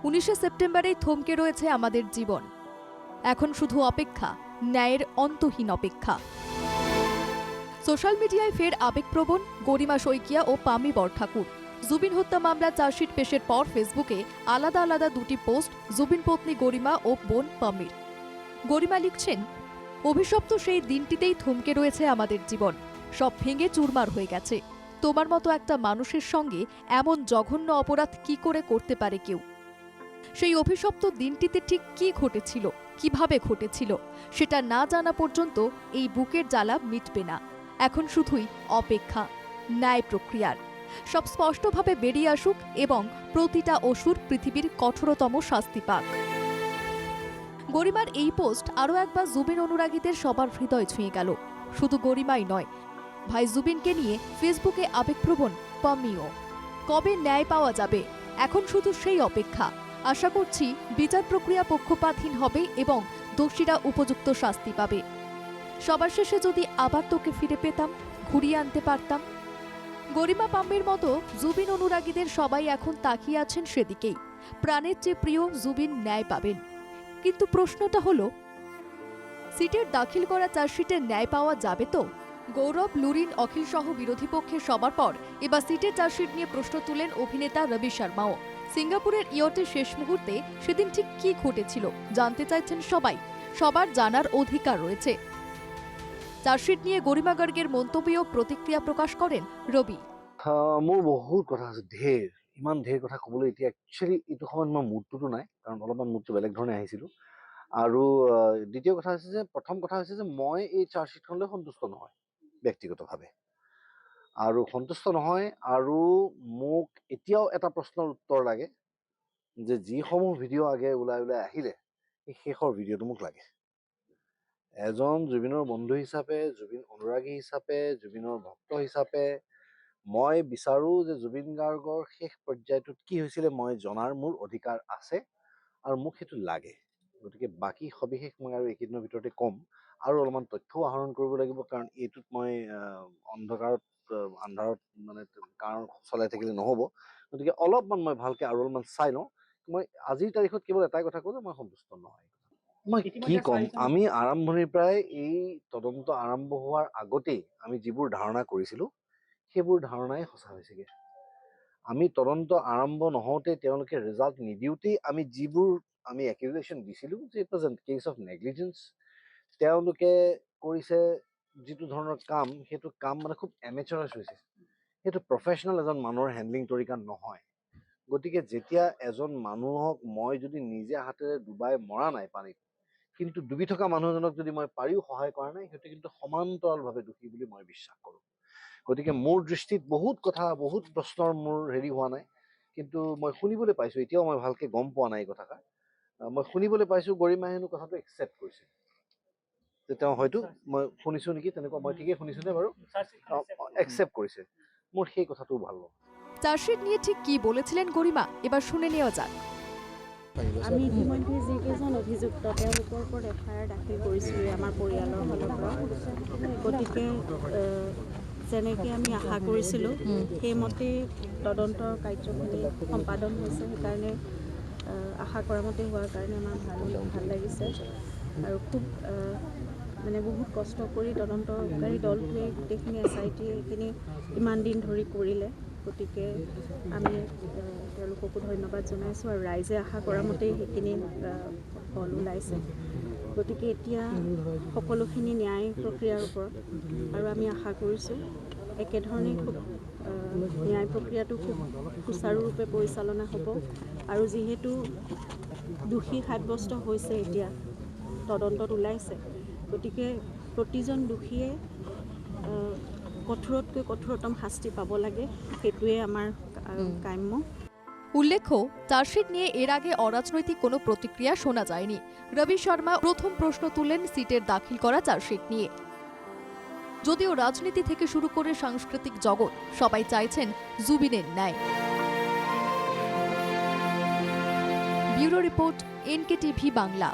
19শে সেপ্টেম্বরেই থমকে রয়েছে আমাদের জীবন। এখন শুধু অপেক্ষা, ন্যায়ের অন্তহীন অপেক্ষা। সোশ্যাল মিডিয়ায় ফের আবেগপ্রবণ গরিমা শইকিয়া ও পামি বরঠাকুর। জুবিন হত্যা মামলা চার্জশিট পেশের পর ফেসবুকে আলাদা আলাদা দুটি পোস্ট জুবিন পত্নী গরিমা ও বোন পামির। গরিমা লিখছেন, অভিশপ্ত সেই দিনটিতেই থমকে রয়েছে আমাদের জীবন। সব ভেঙে চুরমার হয়ে গেছে। তোমার মতো একটা মানুষের সঙ্গে এমন জঘন্য অপরাধ কি করে করতে পারে কেউ? সেই অভিশপ্ত দিনটিতে ঠিক কি ঘটেছিল, কিভাবে ঘটেছিল, সেটা না জানা পর্যন্ত এই বুকের জ্বালা মিটবে না। এখন শুধুই অপেক্ষা ন্যায় প্রক্রিয়ার। সব স্পষ্টভাবে বেরিয়ে আসুক এবং প্রতিটা অসুর পৃথিবীর কঠোরতম শাস্তি পাক। গরিমার এই পোস্ট আরও একবার জুবিন অনুরাগীদের সবার হৃদয় ছুঁয়ে গেল। শুধু গরিমাই নয়, ভাই জুবিনকে নিয়ে ফেসবুকে আবেগপ্রবণ পামিও। কবে ন্যায় পাওয়া যাবে? এখন শুধু সেই অপেক্ষা। আশা করছি বিচার প্রক্রিয়া পক্ষপাতহীন হবে এবং দোষীরা উপযুক্ত শাস্তি পাবে। সবার শেষে যদি আবার তোকে ফিরে পেতাম, ঘুরিয়ে আনতে পারতাম। গরিমা পাম্মির মতো জুবিন অনুরাগীদের সবাই এখন তাকিয়ে আছেন সেদিকেই। প্রাণের চেয়ে প্রিয় জুবিন ন্যায় পাবেন। কিন্তু প্রশ্নটা হলো, সিটের দাখিল করা চার্জশিটে ন্যায় পাওয়া যাবে তো? গৌরব, লুরিন, অখিল সহ বিরোধী পক্ষের সবার পর এবার সিটের চার্জশিট নিয়ে প্রশ্ন তুলেন অভিনেতা রবি শর্মাও। সিঙ্গাপুরের ইয়টের শেষ মুহূর্তে সেদিন ঠিক কি ঘটেছিল জানতে চাইছেন সবাই। সবার জানার অধিকার রয়েছে। চার্জশিট নিয়ে গরিমা গার্গের মন্তব্য ও প্ৰতিক্ৰিয়া প্ৰকাশ কৰেন ৰবি। মোৰ বহুত কথা আছে, ইমান কথা ক'বলৈ এতিয়া একচুৱেলি এইটো সময়ত মই মুডটোতো নাই, কাৰণ অলপমান মুডটো বেলেগ ধৰণে আহিছিলোঁ। আৰু দ্বিতীয় কথা হৈছে যে প্ৰথম কথা হৈছে যে মই এই চাৰ্জশ্বিটখনলৈ সন্তুষ্ট নহয় ব্যক্তিগতভাৱে, আৰু সন্তুষ্ট নহয়। আৰু মোক এতিয়াও এটা প্ৰশ্নৰ উত্তৰ লাগে যে যিসমূহ ভিডিঅ' আগে ওলাই আহিলে সেই শেষৰ ভিডিঅ'টো মোক লাগে। এজন জুবিনৰ বন্ধু হিচাপে, জুবিন অনুৰাগী হিচাপে, জুবিনৰ ভক্ত হিচাপে মই বিচাৰো যে জুবিন গাৰ্গৰ শেষ পৰ্যায়টোত কি হৈছিলে মই জনাৰ মোৰ অধিকাৰ আছে আৰু মোক সেইটো লাগে। গতিকে বাকী সবিশেষ মই আৰু এইকেইদিনৰ ভিতৰতে ক'ম। আৰু অলপমান তথ্যও আহৰণ কৰিব লাগিব, কাৰণ এইটোত মই আন্ধাৰত মানে কাৰণ চলাই থাকিলে নহ'ব। গতিকে অলপমান মই ভালকে আৰু অলপমান চাই লওঁ। মই আজিৰ তাৰিখত কেৱল এটাই কথা কওঁ যে মই সন্তুষ্ট নহয়। মই কি ক'ম, আমি আৰম্ভণিৰ পৰাই এই তদন্ত আৰম্ভ হোৱাৰ আগতেই আমি যিবোৰ ধাৰণা কৰিছিলোঁ সেইবোৰ ধাৰণাই সঁচা হৈছেগে। আমি তদন্ত আৰম্ভ নহওঁতে, তেওঁলোকে ৰিজাল্ট নিদিওঁতেই আমি যিবোৰ একিউজেশ্যন দিছিলোঁ যে it was a case of negligence, তেওঁলোকে কৰিছে যিটো ধৰণৰ কাম, সেইটো কাম মানে খুব এমেচাৰাছ হৈছে। সেইটো প্ৰফেচনেল এজন মানুহৰ হেণ্ডলিং তৰিকা নহয়। গতিকে যেতিয়া এজন মানুহক মই যদি নিজে হাতেৰে ডুবাই মৰা নাই পানীত, কিন্তু ডুবি থকা মানুহ এজনক যদি মই পাৰিও সহায় কৰা নাই, সেইটো কিন্তু সমান্তৰালভাৱে দোষী বুলি মই বিশ্বাস কৰোঁ। গতিকে মোৰ দৃষ্টিত বহুত কথা, বহুত প্ৰশ্নৰ মোৰ হোৱা নাই, কিন্তু মই শুনিবলৈ পাইছোঁ, এতিয়াও মই ভালকে গম পোৱা নাই এই কথাষাৰ। মই শুনিবলৈ পাইছোঁ গৰিমাই হেনো কথাটো একচেপ্ট কৰিছে, যে তেওঁ হয়তো মই শুনিছোঁ নেকি তেনেকুৱা, মই ঠিকেই শুনিছোঁ নে বাৰু? একচেপ্ট কৰিছে। মোৰ সেই কথাটোও ভাল লগা। চাৰ্জশিট নিয়ে ঠিক কি বলেছিলেন গৰিমা, এবাৰ শুনে নেওয়া যাক। আমি ইতিমধ্যে যিকেইজন অভিযুক্ত তেওঁলোকৰ ওপৰত এফআইআৰ দাখিল কৰিছিলোঁ আমাৰ পৰিয়ালৰ ফালৰ পৰা। গতিকে যেনেকৈ আমি আশা কৰিছিলোঁ সেইমতেই তদন্তৰ কাৰ্যখিনি সম্পাদন হৈছে। সেইকাৰণে আশা কৰা মতে হোৱাৰ কাৰণে আমাৰ ভাল লাগিছে। আৰু খুব মানে বহুত কষ্ট কৰি তদন্তকাৰী দলটোৱে গোটেইখিনি SIT এইখিনি ইমান দিন ধৰি কৰিলে। গতিকে আমি তেওঁলোককো ধন্যবাদ জনাইছোঁ, আৰু ৰাইজে আশা কৰা মতেই সেইখিনি ফল ওলাইছে। গতিকে এতিয়া সকলোখিনি ন্যায় প্ৰক্ৰিয়াৰ ওপৰত, আৰু আমি আশা কৰিছোঁ একেধৰণেই খুব ন্যায় প্ৰক্ৰিয়াটো খুব সুচাৰুৰূপে পৰিচালনা হ'ব। আৰু যিহেতু দোষী সাব্যস্ত হৈছে, এতিয়া তদন্তত ওলাইছে, গতিকে প্ৰতিজন দোষীয়ে কঠোৰতকৈ কঠোৰতম শাস্তি পাব লাগে, সেইটোৱে আমাৰ কাম্য। উল্লেখ্য, চার্জশিট নিয়ে এর আগে অরাজনৈতিক কোনো প্রতিক্রিয়া শোনা যায়নি। রবি শর্মা প্রথম প্রশ্ন তুলেন সিটের দাখিল করা চার্জশিট নিয়ে। যদিও রাজনীতি থেকে শুরু করে সাংস্কৃতিক জগৎ সবাই চাইছেন জুবিনের ন্যায়। Bureau report, NKTV Bangla.